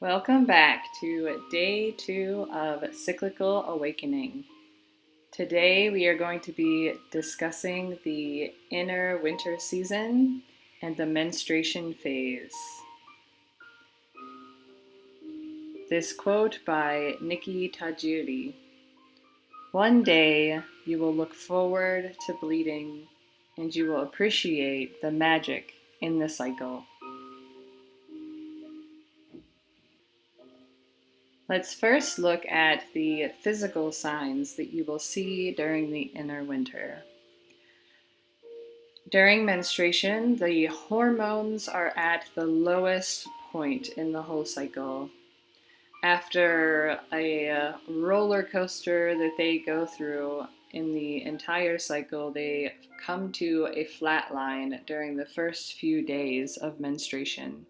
Welcome back to day 2 of Cyclical Awakening. Today we are going to be discussing the inner winter season and the menstruation phase. This quote by Nikki Tajiri: "One day you will look forward to bleeding and you will appreciate the magic in the cycle." Let's first look at the physical signs that you will see during the inner winter. During menstruation, the hormones are at the lowest point in the whole cycle. After a roller coaster that they go through in the entire cycle, they come to a flat line during the first few days of menstruation.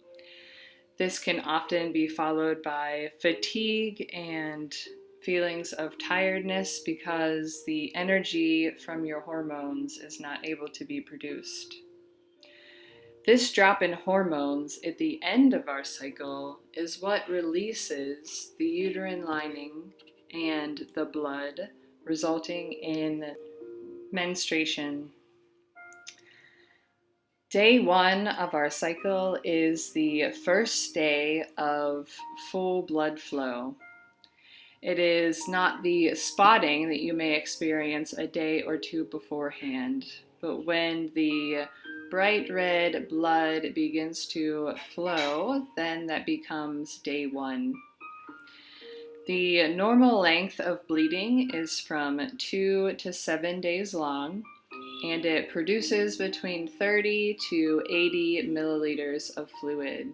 This can often be followed by fatigue and feelings of tiredness because the energy from your hormones is not able to be produced. This drop in hormones at the end of our cycle is what releases the uterine lining and the blood, resulting in menstruation. Day 1 of our cycle is the first day of full blood flow. It is not the spotting that you may experience a day or two beforehand, but when the bright red blood begins to flow, then that becomes day 1. The normal length of bleeding is from 2 to 7 days long, and it produces between 30 to 80 milliliters of fluid.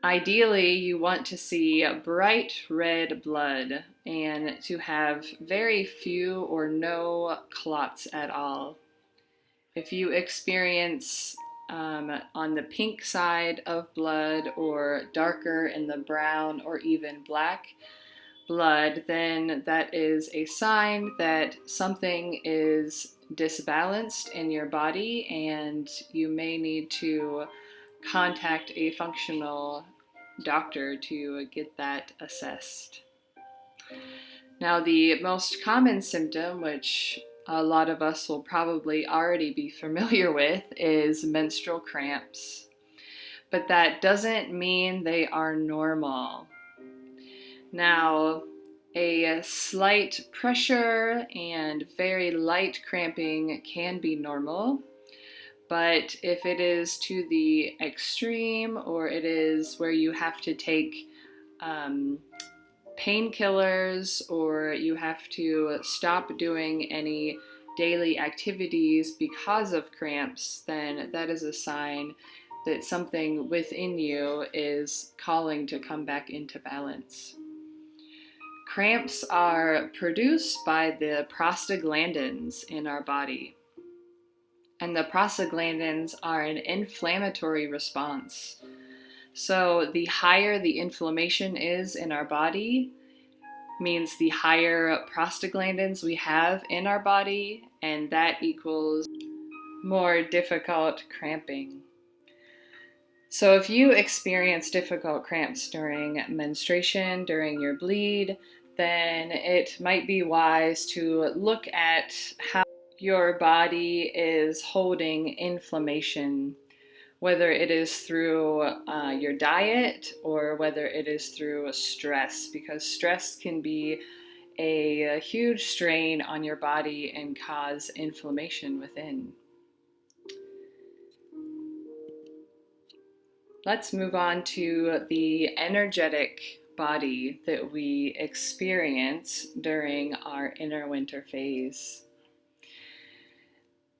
Ideally, you want to see bright red blood and to have very few or no clots at all. If you experience on the pink side of blood or darker in the brown or even black blood, then that is a sign that something is disbalanced in your body and you may need to contact a functional doctor to get that assessed. Now, the most common symptom, which a lot of us will probably already be familiar with, is menstrual cramps. But that doesn't mean they are normal. Now, a slight pressure and very light cramping can be normal, but if it is to the extreme or it is where you have to take painkillers or you have to stop doing any daily activities because of cramps, then that is a sign that something within you is calling to come back into balance. Cramps are produced by the prostaglandins in our body, and the prostaglandins are an inflammatory response. So the higher the inflammation is in our body means the higher prostaglandins we have in our body, and that equals more difficult cramping. So if you experience difficult cramps during menstruation, during your bleed, then it might be wise to look at how your body is holding inflammation, whether it is through your diet or whether it is through stress, because stress can be a huge strain on your body and cause inflammation within. Let's move on to the energetic body that we experience during our inner winter phase.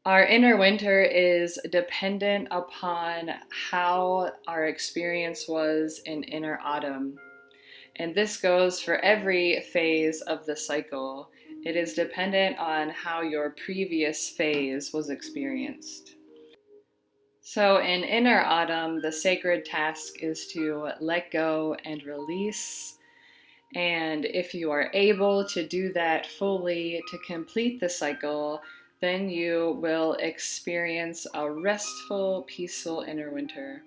Our inner winter is dependent upon how our experience was in inner autumn. And this goes for every phase of the cycle. It is dependent on how your previous phase was experienced. So in inner autumn, the sacred task is to let go and release. And if you are able to do that fully to complete the cycle, then you will experience a restful, peaceful inner winter.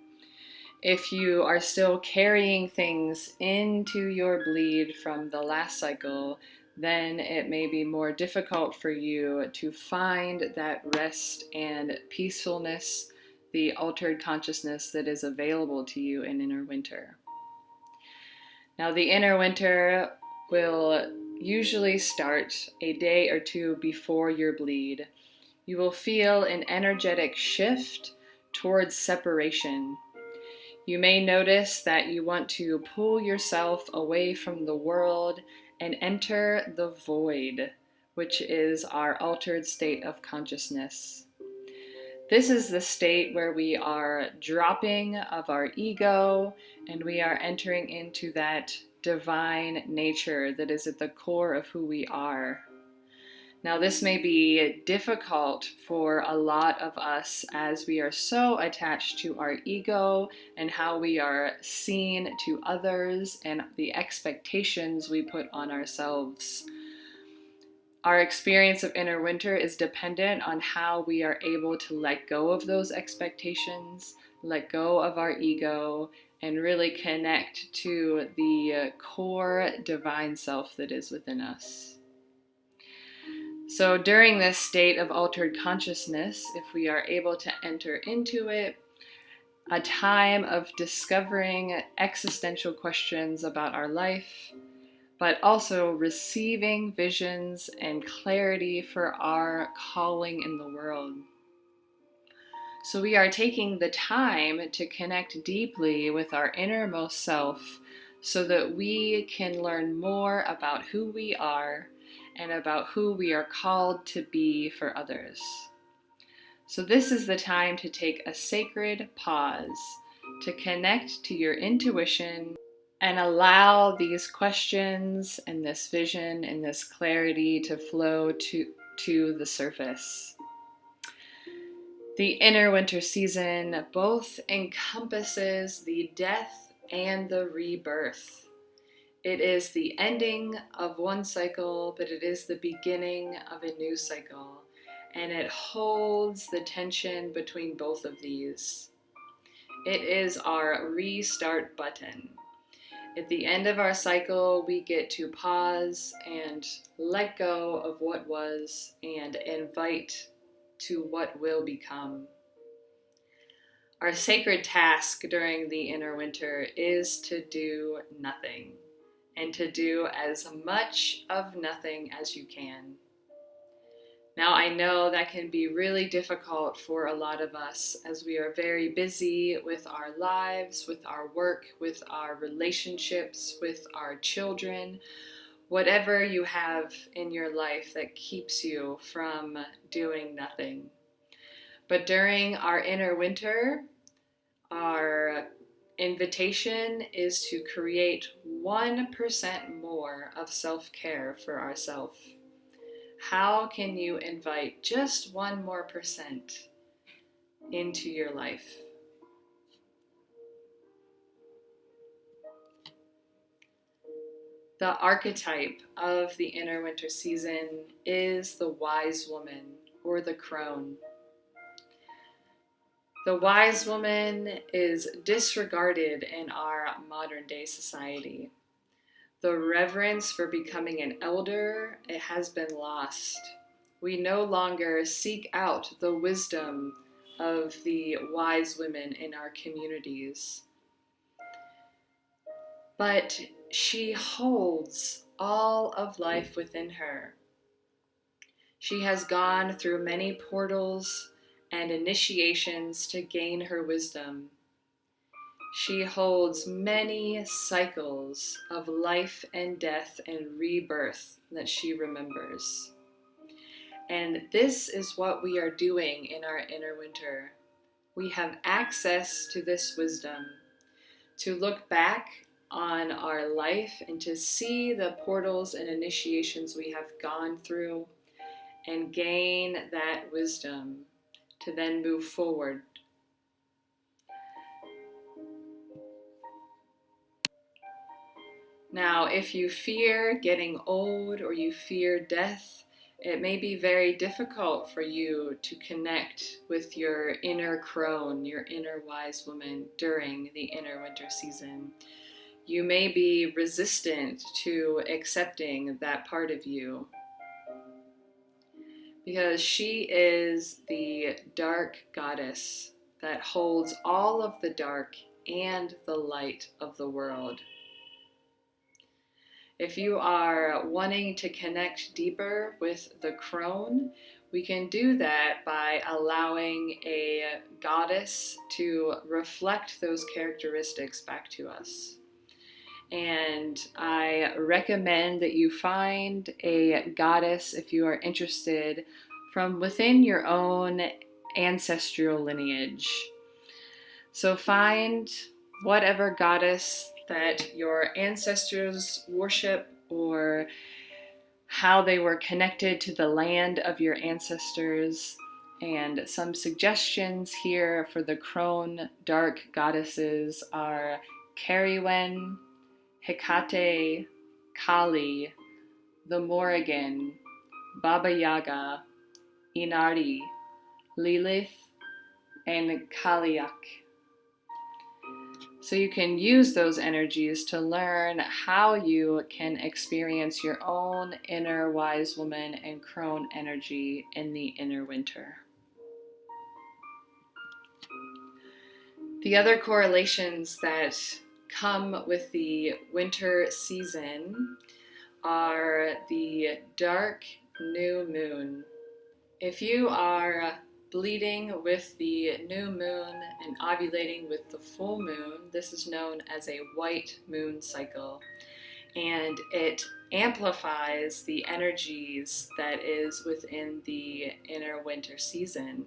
If you are still carrying things into your bleed from the last cycle, then it may be more difficult for you to find that rest and peacefulness, the altered consciousness that is available to you in inner winter. Now, the inner winter will usually start a day or two before your bleed. You will feel an energetic shift towards separation. You may notice that you want to pull yourself away from the world and enter the void, which is our altered state of consciousness. This is the state where we are dropping of our ego and we are entering into that divine nature that is at the core of who we are. Now, this may be difficult for a lot of us as we are so attached to our ego and how we are seen to others and the expectations we put on ourselves. Our experience of inner winter is dependent on how we are able to let go of those expectations, let go of our ego, and really connect to the core divine self that is within us. So during this state of altered consciousness, if we are able to enter into it, a time of discovering existential questions about our life, but also receiving visions and clarity for our calling in the world. So we are taking the time to connect deeply with our innermost self so that we can learn more about who we are and about who we are called to be for others. So this is the time to take a sacred pause, to connect to your intuition and allow these questions and this vision and this clarity to flow to the surface. The inner winter season both encompasses the death and the rebirth. It is the ending of one cycle, but it is the beginning of a new cycle, and it holds the tension between both of these. It is our restart button. At the end of our cycle, we get to pause and let go of what was and invite to what will become. Our sacred task during the inner winter is to do nothing, and to do as much of nothing as you can. Now, I know that can be really difficult for a lot of us as we are very busy with our lives, with our work, with our relationships, with our children, whatever you have in your life that keeps you from doing nothing. But during our inner winter, our invitation is to create 1% more of self-care for ourselves. How can you invite just 1 more percent into your life? The archetype of the inner winter season is the wise woman or the crone. The wise woman is disregarded in our modern day society. The reverence for becoming an elder, it has been lost. We no longer seek out the wisdom of the wise women in our communities. But she holds all of life within her. She has gone through many portals and initiations to gain her wisdom. She holds many cycles of life and death and rebirth that she remembers. And this is what we are doing in our inner winter. We have access to this wisdom to look back on our life and to see the portals and initiations we have gone through and gain that wisdom to then move forward. Now, if you fear getting old or you fear death, It may be very difficult for you to connect with your inner crone, your inner wise woman during the inner winter season. You may be resistant to accepting that part of you because she is the dark goddess that holds all of the dark and the light of the world. If you are wanting to connect deeper with the crone, we can do that by allowing a goddess to reflect those characteristics back to us. And I recommend that you find a goddess, if you are interested, from within your own ancestral lineage. So find whatever goddess that your ancestors worship, or how they were connected to the land of your ancestors. And some suggestions here for the crone dark goddesses are Kariwen, Hecate, Kali, the Morrigan, Baba Yaga, Inari, Lilith, and Kaliak. So you can use those energies to learn how you can experience your own inner wise woman and crone energy in the inner winter. The other correlations that come with the winter season are the dark new moon. If you are bleeding with the new moon and ovulating with the full moon, this is known as a white moon cycle, and it amplifies the energies that is within the inner winter season.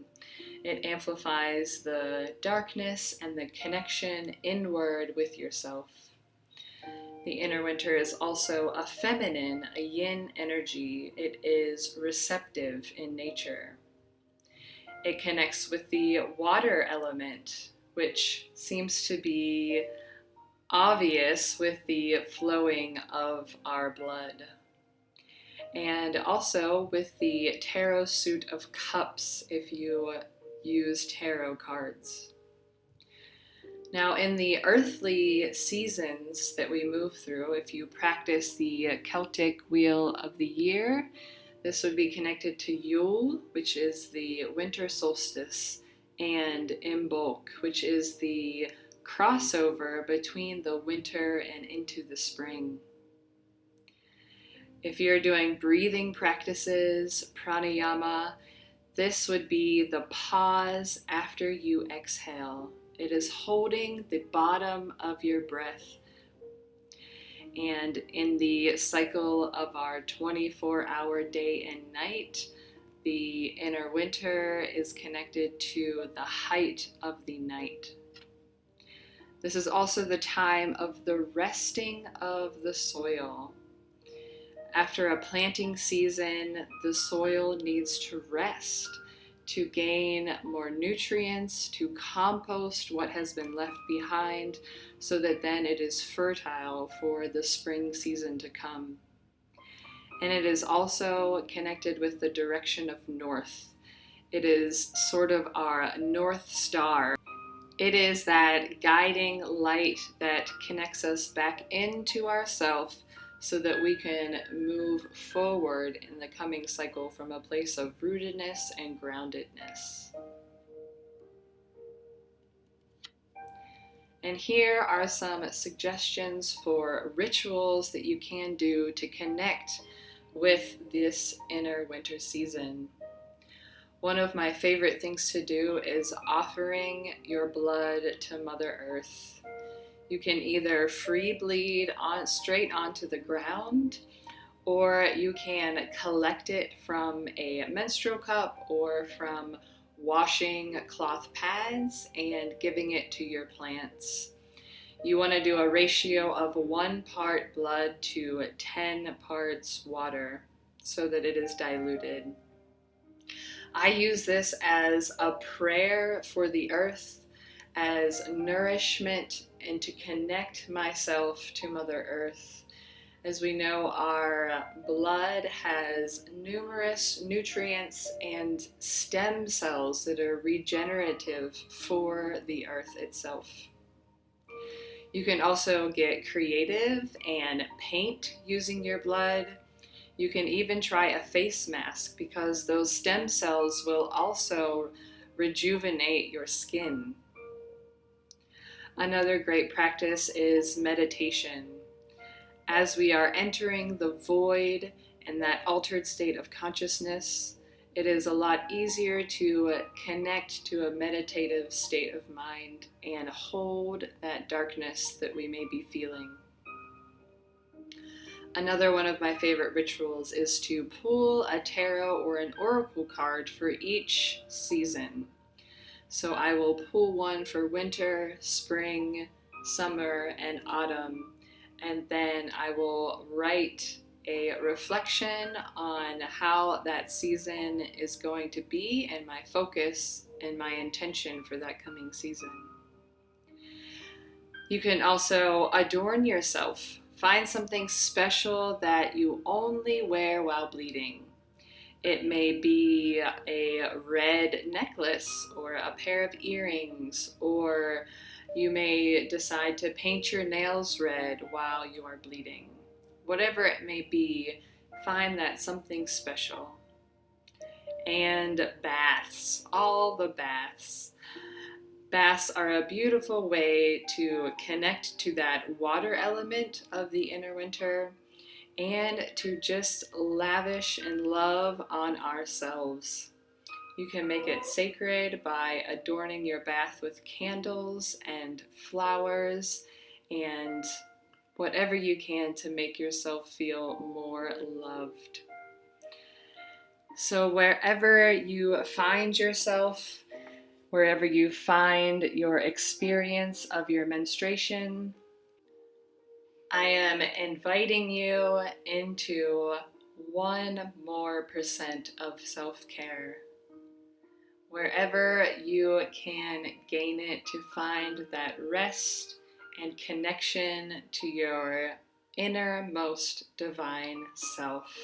It amplifies the darkness and the connection inward with yourself. The inner winter is also a feminine, a yin energy. It is receptive in nature. It connects with the water element, which seems to be obvious with the flowing of our blood. And also with the tarot suit of cups, if you use tarot cards. Now, in the earthly seasons that we move through, if you practice the Celtic Wheel of the Year, this would be connected to Yule, which is the winter solstice, and Imbolc, which is the crossover between the winter and into the spring. If you're doing breathing practices, pranayama, this would be the pause after you exhale. It is holding the bottom of your breath. And in the cycle of our 24-hour day and night, the inner winter is connected to the height of the night. This is also the time of the resting of the soil. After a planting season, the soil needs to rest to gain more nutrients, to compost what has been left behind, so that then it is fertile for the spring season to come. And it is also connected with the direction of north. It is sort of our North Star. It is that guiding light that connects us back into ourself, so that we can move forward in the coming cycle from a place of rootedness and groundedness. And here are some suggestions for rituals that you can do to connect with this inner winter season. One of my favorite things to do is offering your blood to Mother Earth. You can either free bleed straight onto the ground, or you can collect it from a menstrual cup or from washing cloth pads and giving it to your plants. You want to do a ratio of 1 part blood to 10 parts water so that it is diluted. I use this as a prayer for the earth, as nourishment, and to connect myself to Mother Earth, As we know, our blood has numerous nutrients and stem cells that are regenerative for the earth itself. You can also get creative and paint using your blood. You can even try a face mask because those stem cells will also rejuvenate your skin. Another great practice is meditation. As we are entering the void and that altered state of consciousness, it is a lot easier to connect to a meditative state of mind and hold that darkness that we may be feeling. Another one of my favorite rituals is to pull a tarot or an oracle card for each season. So I will pull one for winter, spring, summer, and autumn, and then I will write a reflection on how that season is going to be and my focus and my intention for that coming season. You can also adorn yourself. Find something special that you only wear while bleeding. It may be a red necklace or a pair of earrings, or you may decide to paint your nails red while you are bleeding. Whatever it may be, find that something special. And baths, all the baths. Baths are a beautiful way to connect to that water element of the inner winter and to just lavish and love on ourselves. You can make it sacred by adorning your bath with candles and flowers and whatever you can to make yourself feel more loved. So wherever you find yourself, wherever you find your experience of your menstruation, I am inviting you into 1% more of self-care. Wherever you can gain it to find that rest and connection to your innermost divine self.